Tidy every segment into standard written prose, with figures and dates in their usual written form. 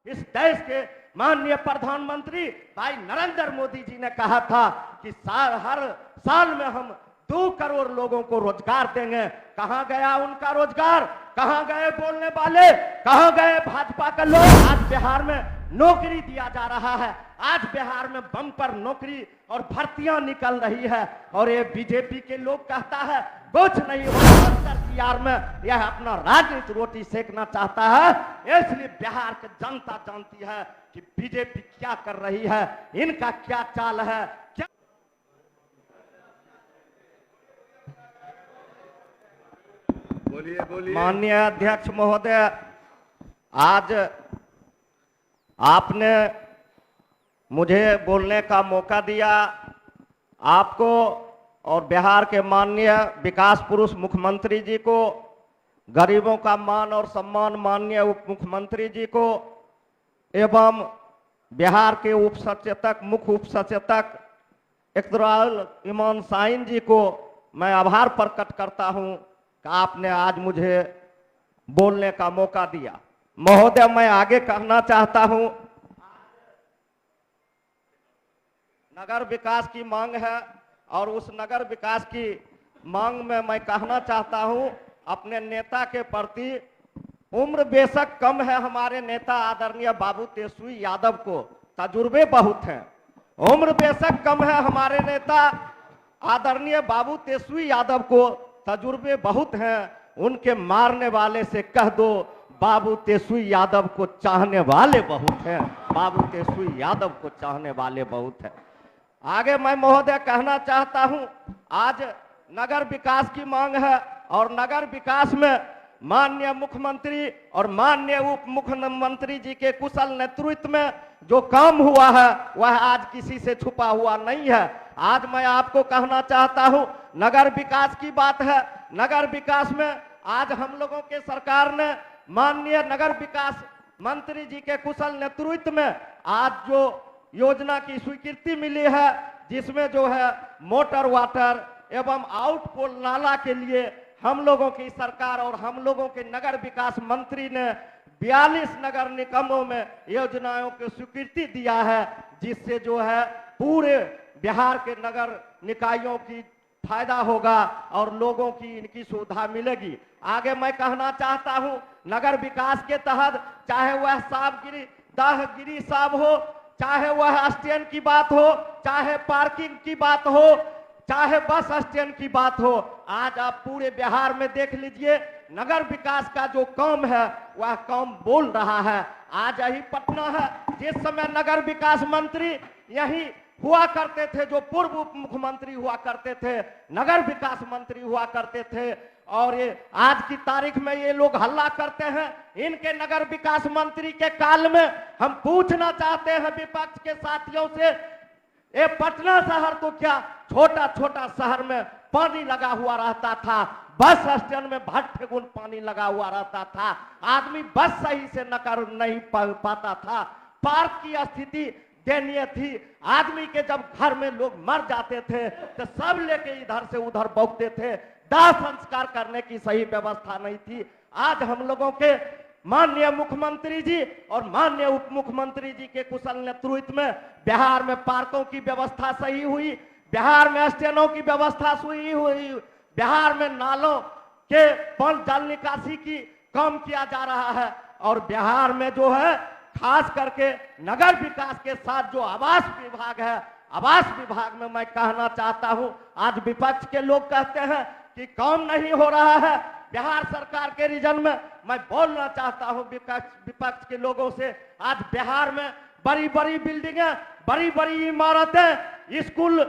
इस देश के माननीय प्रधानमंत्री भाई नरेंद्र मोदी जी ने कहा था कि हर साल में हम 2 करोड़ लोगों को रोजगार देंगे। कहां गया उनका रोजगार? कहां गए बोलने वाले? कहां गए भाजपा के लोग? आज बिहार में नौकरी दिया जा रहा है, आज बिहार में बम्पर नौकरी और भर्तियां निकल रही है, और ये बीजेपी के लोग कहता है कुछ नहीं होगा यार में यह अपना राजनीतिक रोटी सेकना चाहता है। इसलिए बिहार की जनता जानती है कि बीजेपी क्या कर रही है, इनका क्या चाल है। क्या बोलिए बोलिए। माननीय अध्यक्ष महोदय, आज आपने मुझे बोलने का मौका दिया। आपको और बिहार के माननीय विकास पुरुष मुख्यमंत्री जी को, गरीबों का मान और सम्मान माननीय उप मुख्यमंत्री जी को, एवं बिहार के उप सचेतक मुख्य उप सचेतक इकरारुल ईमान शाहीन जी को मैं आभार प्रकट करता हूं कि आपने आज मुझे बोलने का मौका दिया। महोदय, मैं आगे कहना चाहता हूं, नगर विकास की मांग है और उस नगर विकास की मांग में मैं कहना चाहता हूं अपने नेता के प्रति। उम्र बेशक कम है हमारे नेता आदरणीय बाबू तेजस्वी यादव को, तजुर्बे बहुत हैं। उम्र बेशक कम है हमारे नेता आदरणीय बाबू तेजस्वी यादव को, तजुर्बे बहुत हैं। उनके मारने वाले से कह दो बाबू तेजस्वी यादव को चाहने वाले बहुत हैं, बाबू तेजस्वी यादव को चाहने वाले बहुत हैं। आगे मैं महोदय कहना चाहता हूं, आज नगर विकास की मांग है और नगर विकास में माननीय मुख्यमंत्री और माननीय उप मुख्यमंत्री जी के कुशल नेतृत्व में जो काम हुआ है वह आज किसी से छुपा हुआ नहीं है। आज मैं आपको कहना चाहता हूं, नगर विकास की बात है। नगर विकास में आज हम लोगों के सरकार ने माननीय नगर विकास मंत्री जी के कुशल नेतृत्व में आज जो योजना की स्वीकृति मिली है, जिसमें जो है मोटर वाटर एवं आउटपोल नाला के लिए हम लोगों की सरकार और हम लोगों के नगर विकास मंत्री ने 42 नगर निगमों में योजनाओं को स्वीकृति दिया है, जिससे जो है पूरे बिहार के नगर निकायों की फायदा होगा और लोगों की इनकी सुविधा मिलेगी। आगे मैं कहना चाहता हूं, नगर विकास के तहत चाहे वह साहबगिरी दाहगिरी साहब हो, चाहे वह स्टैंड की बात हो, चाहे पार्किंग की बात हो, चाहे बस स्टैंड की बात हो, आज आप पूरे बिहार में देख लीजिए नगर विकास का जो काम है वह काम बोल रहा है। आज यही पटना है, जिस समय नगर विकास मंत्री यही हुआ करते थे, जो पूर्व उप मुख्यमंत्री हुआ करते थे, नगर विकास मंत्री हुआ करते थे, और ये आज की तारीख में ये लोग हल्ला करते हैं। इनके नगर विकास मंत्री के काल में हम पूछना चाहते हैं विपक्ष के साथियों से, ये पटना शहर तो क्या छोटा छोटा शहर में पानी लगा हुआ रहता था, बस स्टैंड में भट्टे गुण पानी लगा हुआ रहता था, आदमी बस सही से नकर नहीं पाता था, पार्क की स्थिति दयनीय थी। आदमी के जब घर में लोग मर जाते थे तो सब लेके इधर से उधर बौखते थे, दाह संस्कार करने की सही व्यवस्था नहीं थी। आज हम लोगों के माननीय मुख्यमंत्री जी और माननीय उप मुख्यमंत्री जी के कुशल नेतृत्व में बिहार में पार्कों की व्यवस्था सही हुई, बिहार में स्टैंडों की व्यवस्था सही हुई, बिहार में नालों के जल निकासी की काम किया जा रहा है, और बिहार में जो है खास करके नगर विकास के साथ जो आवास विभाग है, आवास विभाग में मैं कहना चाहता हूं, आज विपक्ष के लोग कहते हैं कि काम नहीं हो रहा है बिहार सरकार के रीजन में। मैं बोलना चाहता हूं विपक्ष के लोगों से, आज बिहार में बड़ी बड़ी बिल्डिंगें, बड़ी बड़ी इमारतें, स्कूल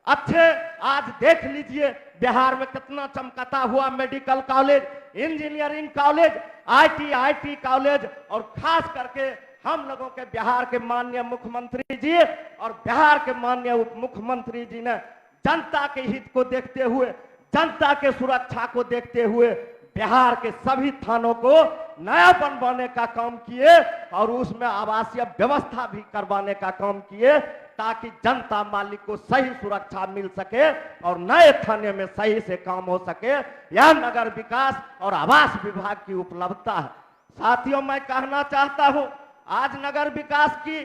अच्छे, आज देख लीजिए बिहार में कितना चमकता हुआ medical college, engineering college, IT college, और खास करके हम लोगों के बिहार के माननीय मुख्यमंत्री जी और बिहार के माननीय उप मुख्यमंत्री जी ने जनता के हित को देखते हुए, जनता के सुरक्षा को देखते हुए बिहार के सभी थानों को नया बनवाने का काम किए और उसमें आवासीय व्यवस्था भी करवाने का काम किए, ताकि जनता मालिक को सही सुरक्षा मिल सके और नए थाने में सही से काम हो सके। यह नगर विकास और आवास विभाग की उपलब्धता है। साथियों, मैं कहना चाहता हूं, आज नगर विकास की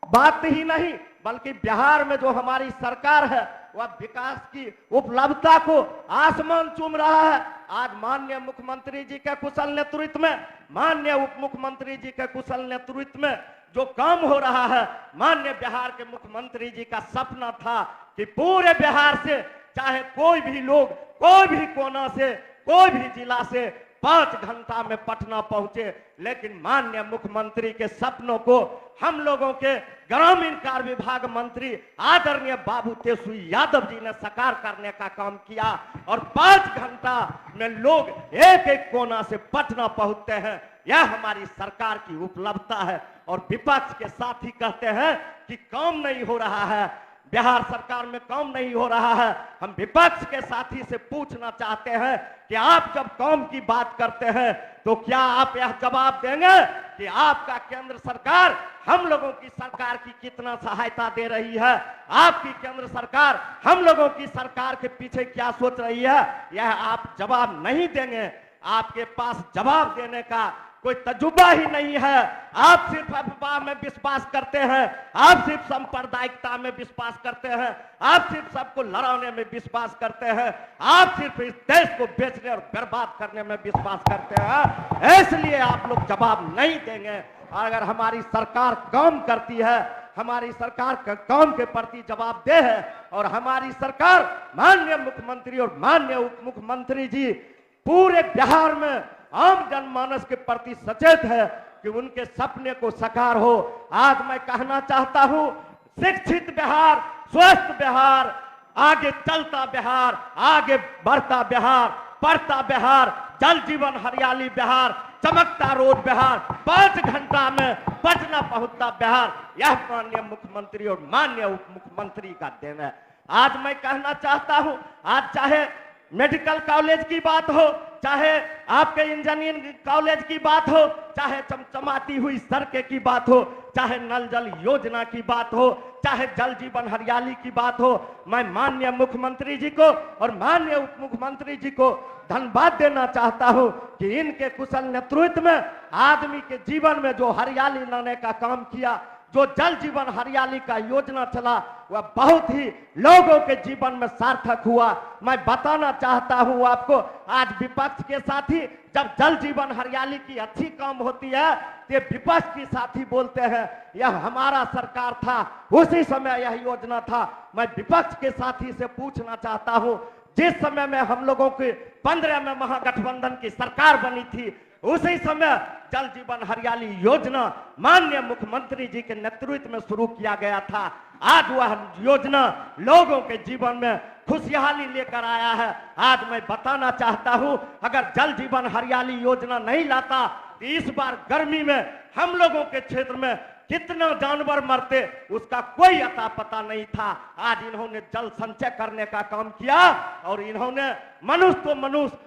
बात ही नहीं बल्कि बिहार में जो हमारी सरकार है वह विकास की उपलब्धता को आसमान चूम रहा है। आज माननीय मुख्यमंत्री जी के कुशल नेतृत्व में, माननीय उप मुख्यमंत्री जी के कुशल नेतृत्व में जो काम हो रहा है, माननीय बिहार के मुख्यमंत्री जी का सपना था कि पूरे बिहार से चाहे कोई भी लोग कोई भी कोना से कोई भी जिला से 5 घंटा में पटना पहुंचे, लेकिन माननीय मुख्यमंत्री के सपनों को हम लोगों के ग्रामीण कार्य विभाग मंत्री आदरणीय बाबू तेजस्वी यादव जी ने साकार करने का काम किया और 5 घंटा में लोग एक एक कोना से पटना पहुंचते हैं। यह हमारी सरकार की उपलब्धता है। और विपक्ष के साथी कहते हैं कि काम नहीं हो रहा है, बिहार सरकार में काम नहीं हो रहा है। हम विपक्ष के साथी से पूछना चाहते हैं कि आप जब काम की बात करते हैं तो क्या आप यह जवाब देंगे कि आपका केंद्र सरकार हम लोगों की सरकार की कितना सहायता दे रही है, आपकी केंद्र सरकार हम लोगों की सरकार के पीछे क्या सोच रही है? यह आप जवाब नहीं देंगे। आपके पास जवाब देने का कोई तजुर्बा ही नहीं है। आप सिर्फ अफवाह में विश्वास करते हैं, आप सिर्फ सांप्रदायिकता में विश्वास करते हैं, आप सिर्फ सबको लड़ाने में विश्वास करते हैं, आप सिर्फ इस देश को बेचने और बर्बाद करने में विश्वास करते हैं। इसलिए आप लोग जवाब नहीं देंगे। अगर हमारी सरकार काम करती है, हमारी सरकार काम के प्रति जवाबदेह है और हमारी सरकार माननीय मुख्यमंत्री और माननीय उप मुख्यमंत्री जी पूरे बिहार में आम जनमानस के प्रति सचेत है कि उनके सपने को साकार हो। आज मैं कहना चाहता हूं, शिक्षित बिहार, स्वस्थ बिहार, आगे चलता बिहार, आगे बढ़ता बिहार, पढ़ता बिहार, जल जीवन हरियाली बिहार, चमकता रोड बिहार, 5 घंटा में पटना पहुंचता बिहार, यह माननीय मुख्यमंत्री और माननीय उप मुख्यमंत्री का देन है। आज मैं कहना चाहता हूं, आज चाहे मेडिकल कॉलेज की बात हो, चाहे आपके इंजीनियरिंग कॉलेज की बात हो, चाहे चमचमाती हुई सड़कें की बात हो, चाहे नल जल योजना की बात हो, चाहे जल जीवन हरियाली की बात हो, मैं माननीय मुख्यमंत्री जी को और माननीय उप मुख्यमंत्री जी को धन्यवाद देना चाहता हूं कि इनके कुशल नेतृत्व में आदमी के जीवन में जो हरियाली लाने का काम किया, जो जल जीवन हरियाली का योजना चला, वह बहुत ही लोगों के जीवन में सार्थक हुआ। मैं बताना चाहता हूं आपको, आज विपक्ष के साथी जब जल जीवन हरियाली की अच्छी काम होती है तो विपक्ष के साथी बोलते हैं यह हमारा सरकार था, उसी समय यह योजना था। मैं विपक्ष के साथी से पूछना चाहता हूं, जिस समय में हम लोगों के 15 में महागठबंधन की सरकार बनी थी, उसी समय जल जीवन हरियाली योजना माननीय मुख्यमंत्री जी के नेतृत्व में शुरू किया गया था। आज वह योजना लोगों के जीवन में खुशहाली लेकर आया है। आज मैं बताना चाहता हूं, अगर जल जीवन हरियाली योजना नहीं लाता तो इस बार गर्मी में हम लोगों के क्षेत्र में कितना जानवर मरते उसका कोई अता पता नहीं था। आज इन्होंने जल संचय करने का काम किया और इन्होंने मनुष्य तो मनुष्य,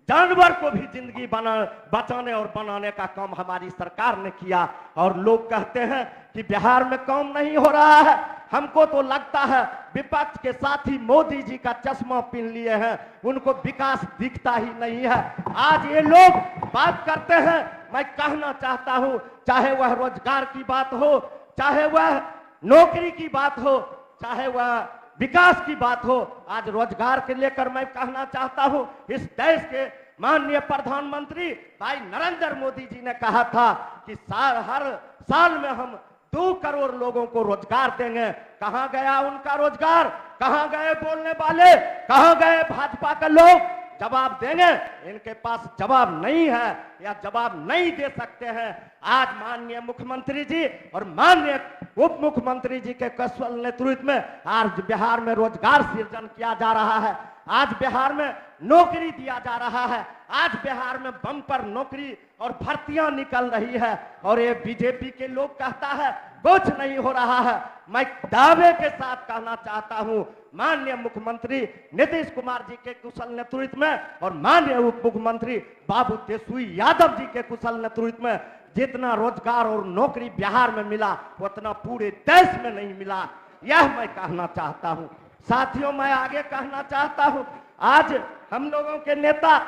जानवर को भी जिंदगी बचाने और बनाने का काम हमारी सरकार ने किया। और लोग कहते हैं कि बिहार में काम नहीं हो रहा है। हमको तो लगता है विपक्ष के साथी मोदी जी का चश्मा पहन लिए हैं, उनको विकास दिखता ही नहीं है। आज ये लोग बात करते हैं, मैं कहना चाहता हूं, चाहे वह रोजगार की बात हो, चाहे वह नौकरी की बात हो, चाहे वह विकास की बात हो, आज रोजगार के लेकर मैं कहना चाहता हूं, इस देश के माननीय प्रधानमंत्री भाई नरेंद्र मोदी जी ने कहा था कि हर साल में हम 2 करोड़ लोगों को रोजगार देंगे। कहां गया उनका रोजगार? कहां गए बोलने वाले? कहां गए भाजपा के लोग? जवाब देंगे, इनके पास जवाब नहीं है या जवाब नहीं दे सकते हैं। आज माननीय मुख्यमंत्री जी और माननीय उप मुख्यमंत्री जी के कुशल नेतृत्व में आज बिहार में रोजगार सृजन किया जा रहा है। आज बिहार में नौकरी दिया जा रहा है। आज बिहार में बम्पर नौकरी और भर्तियां निकल रही है और ये बीजेपी के लोग कहता है कुछ नहीं हो रहा है। मैं दावे के साथ कहना चाहता हूं, माननीय मुख्यमंत्री नीतीश कुमार जी के कुशल नेतृत्व में और माननीय उप मुख्यमंत्री बाबू तेजस्वी यादव जी के कुशल नेतृत्व में जितना रोजगार और नौकरी बिहार में मिला उतना पूरे देश में नहीं मिला। यह मैं कहना चाहता हूं। साथियों, मैं आगे कहना चाहता हूं, आज हम लोगों के नेता,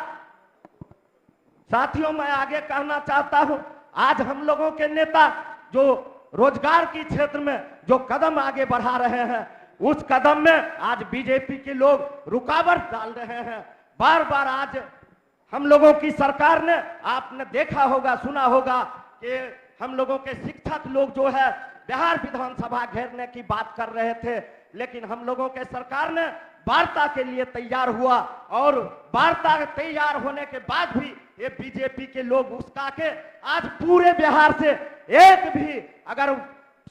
साथियों मैं आगे कहना चाहता हूं, आज हम लोगों के नेता जो रोजगार की क्षेत्र में जो कदम आगे बढ़ा रहे हैं, उस कदम में आज बीजेपी के लोग रुकावट डाल रहे हैं। बार बार आज हम लोगों की सरकार ने, आपने देखा होगा, सुना होगा कि हम लोगों के शिक्षक लोग जो है बिहार विधानसभा घेरने की बात कर रहे थे, लेकिन हम लोगों के सरकार ने वार्ता के लिए तैयार हुआ और वार्ता तैयार होने के बाद भी ये बीजेपी के लोग उसका के आज पूरे बिहार से एक भी अगर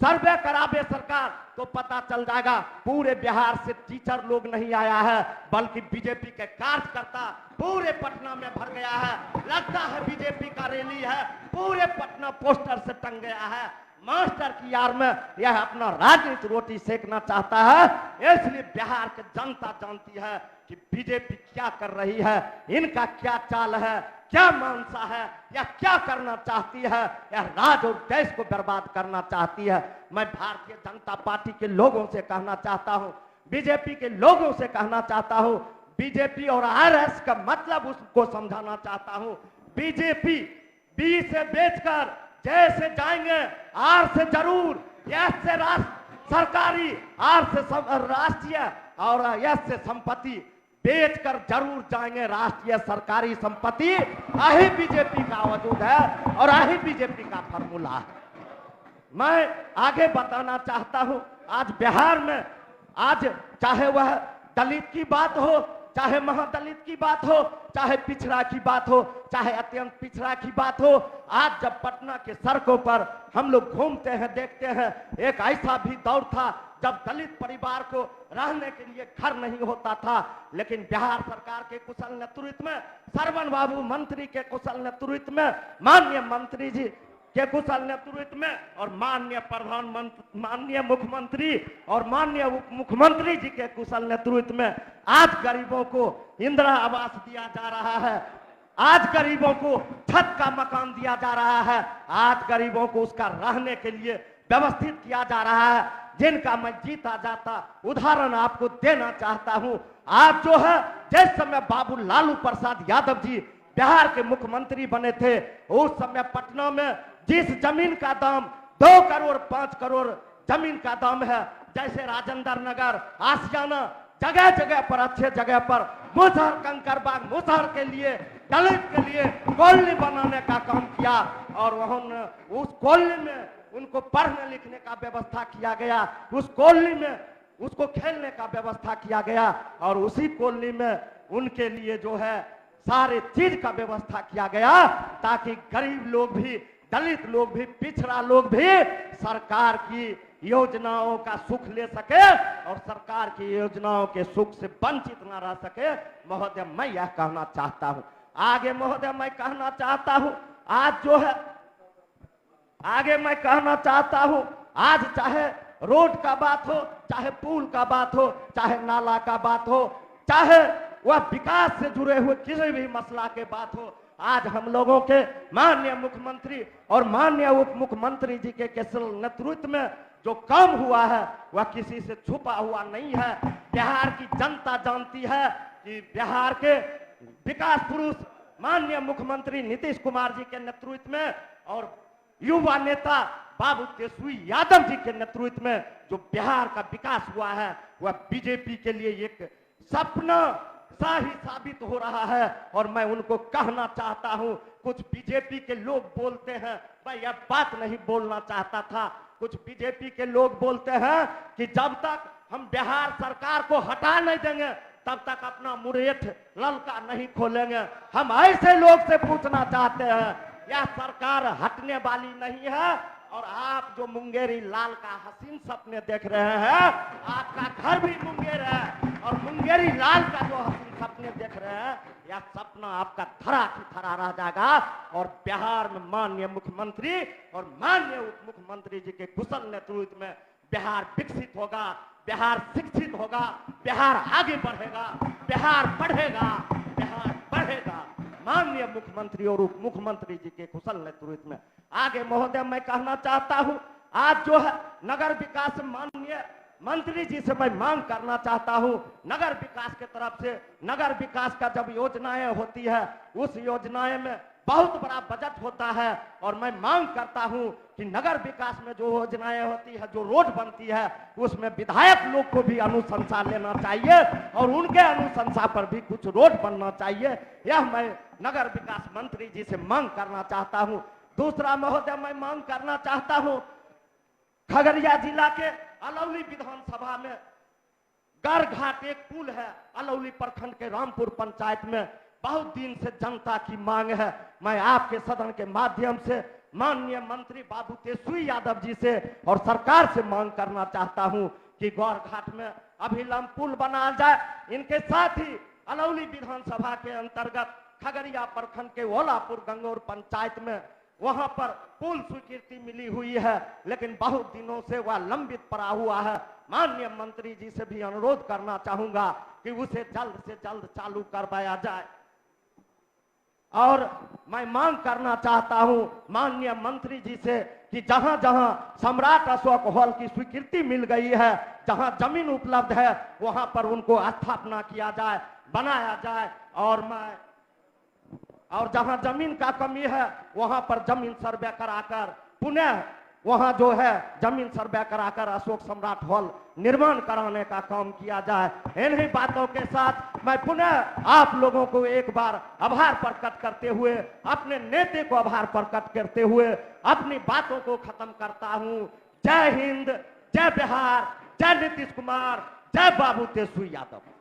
सर्वे करावे सरकार तो पता चल जाएगा पूरे बिहार से टीचर लोग नहीं आया है, बल्कि बीजेपी के कार्यकर्ता पूरे पटना में भर गया है। लगता है बीजेपी का रैली है, पूरे पटना पोस्टर से टंग गया है। मास्टर की यार में यह अपना राजनीति रोटी सेकना चाहता है, इसलिए बिहार की जनता जानती है कि बीजेपी क्या कर रही है, इनका क्या चाल है, क्या मानसा है, या क्या करना चाहती है, या राज्य और देश को बर्बाद करना चाहती है। मैं भारतीय जनता पार्टी के लोगों से कहना चाहता हूं, बीजेपी के लोगों से कहना चाहता हूं, बीजेपी और आरएस का मतलब उसको समझाना चाहता हूं। बीजेपी बी से बेचकर जैसे जाएंगे, आर से जरूर, एस से सरकारी, आर से राष्ट्रीय और एस से संपत्ति बेचकर जरूर जाएंगे। राष्ट्रीय सरकारी संपत्ति यही बीजेपी का वजूद है और यही बीजेपी का फॉर्मूला है। मैं आगे बताना चाहता हूं, आज बिहार में आज चाहे वह दलित की बात हो, चाहे महादलित की बात हो, चाहे पिछड़ा की बात हो, चाहे अत्यंत पिछड़ा की बात हो, आज जब पटना के सड़कों पर हम लोग घूमते हैं, देखते हैं, एक ऐसा भी दौर था जब दलित परिवार को रहने के लिए घर नहीं होता था, लेकिन बिहार सरकार के कुशल नेतृत्व में, श्रवण बाबू मंत्री के कुशल नेतृत्व में, माननीय मंत्री जी के कुशल नेतृत्व में और माननीय प्रधानमंत्री, माननीय मुख्यमंत्री और माननीय उप मुख्यमंत्री जी के कुशल नेतृत्व में आज गरीबों को इंदिरा आवास दिया जा रहा है, आज गरीबों को छत का मकान दिया जा रहा है, आज गरीबों को उसका रहने के लिए व्यवस्थित किया जा रहा है, जिनका मैं जीता जाता उदाहरण आपको देना चाहता हूं। आप जो है, जिस समय बाबू लालू प्रसाद यादव जी बिहार के मुख्यमंत्री बने थे, उस समय पटना में जिस जमीन का दाम 2 करोड़ 5 करोड़ जमीन का दाम है, जैसे राजेंद्र नगर, आशियाना, जगह जगह पर, अच्छे जगह पर मुसहर, कंकरबाग, मुसहर के लिए, दलित के लिए कॉलोनी बनाने का काम किया और वहां उस कॉलोनी में उनको पढ़ने लिखने का व्यवस्था किया गया, उस कॉलोनी में उसको खेलने का व्यवस्था किया गया और उसी कॉलोनी में उनके लिए जो है सारे चीज का व्यवस्था किया गया, ताकि गरीब लोग भी, दलित लोग भी, पिछड़ा लोग भी सरकार की योजनाओं का सुख ले सके और सरकार की योजनाओं के सुख से वंचित न रह सके। महोदय, मैं यह कहना चाहता हूं। आगे महोदय मैं कहना चाहता हूं, आज जो है, आगे मैं कहना चाहता हूं, आज चाहे रोड का बात हो, चाहे पुल का बात हो, चाहे नाला का बात हो, चाहे वह विकास से जुड़े हुए किसी भी मसला के बात हो, आज हम लोगों के माननीय मुख्यमंत्री और माननीय उप मुख्यमंत्री जी के कुशल नेतृत्व में जो काम हुआ है वह किसी से छुपा हुआ नहीं है। बिहार की जनता जानती है कि बिहार के विकास पुरुष माननीय मुख्यमंत्री नीतीश कुमार जी के नेतृत्व में और युवा नेता बाबू तेजस्वी यादव जी के नेतृत्व में जो बिहार का विकास हुआ है वह बीजेपी के लिए एक सपना सा ही साबित हो रहा है। और मैं उनको कहना चाहता हूं, कुछ बीजेपी के लोग बोलते हैं, मैं यह बात नहीं बोलना चाहता था, कुछ बीजेपी के लोग बोलते हैं कि जब तक हम बिहार सरकार को हटा नहीं देंगे तब तक अपना मुरेठ ललका नहीं खोलेंगे। हम ऐसे लोग से पूछना चाहते हैं, यह सरकार हटने वाली नहीं है और आप जो मुंगेरी लाल का हसीन सपने देख रहे हैं, आपका घर भी मुंगेर है और मुंगेरी लाल का जो हसीन सपने देख रहे हैं, यह सपना आपका धरा की धरा रह जाएगा। और बिहार में माननीय मुख्यमंत्री और माननीय उप मुख्यमंत्री जी के कुशल नेतृत्व में बिहार विकसित होगा, बिहार शिक्षित होगा, बिहार आगे बढ़ेगा, बिहार बढ़ेगा, बिहार बढ़ेगा। माननीय मुख्यमंत्री और उप मुख्यमंत्री जी के कुशल नेतृत्व में आगे महोदय मैं कहना चाहता हूं, आज जो है नगर विकास, माननीय मंत्री जी से मैं मांग करना चाहता हूं, नगर विकास के तरफ से, नगर विकास का जब योजनाएं होती है उस योजनाएं में बहुत बड़ा बजट होता है और मैं मांग करता हूं कि नगर विकास में जो योजनाएं होती है, जो रोड बनती है, उसमें विधायक लोग को भी अनुशंसा लेना चाहिए और उनके अनुशंसा पर भी कुछ रोड बनना चाहिए। यह मैं नगर विकास मंत्री जी से मांग करना चाहता हूं। दूसरा महोदय, मैं मांग करना चाहता हूं, खगड़िया जिला के अलौली विधानसभा में गढ़घाट एक पुल है, अलौली प्रखंड के रामपुर पंचायत में बहुत दिन से जनता की मांग है। मैं आपके सदन के माध्यम से माननीय मंत्री बाबू तेजस्वी यादव जी से और सरकार से मांग करना चाहता हूं कि गौरघाट में अभिलंब पुल बनाया जाए। इनके साथ ही अलौली विधानसभा के अंतर्गत खगड़िया प्रखंड के ओलापुर गंगौर पंचायत में वहां पर पुल स्वीकृति मिली हुई है, लेकिन बहुत दिनों से वह लंबित पड़ा हुआ है। माननीय मंत्री जी से भी अनुरोध करना चाहूंगा कि उसे जल्द से जल्द चालू करवाया जाए। और मैं मांग करना चाहता हूं माननीय मंत्री जी से कि जहां जहां सम्राट अशोक हॉल की स्वीकृति मिल गई है, जहां जमीन उपलब्ध है, वहां पर उनको स्थापना किया जाए, बनाया जाए। और जहां जमीन का कमी है वहां पर जमीन सर्वे कराकर पुनः वहां जो है जमीन सर्वे कराकर अशोक सम्राट हॉल निर्माण कराने का काम किया जाए। इन्हीं बातों के साथ मैं पुनः आप लोगों को एक बार आभार प्रकट करते हुए, अपने नेता को आभार प्रकट करते हुए अपनी बातों को खत्म करता हूं। जय हिंद, जय बिहार, जय नीतीश कुमार, जय बाबू तेजस्वी यादव।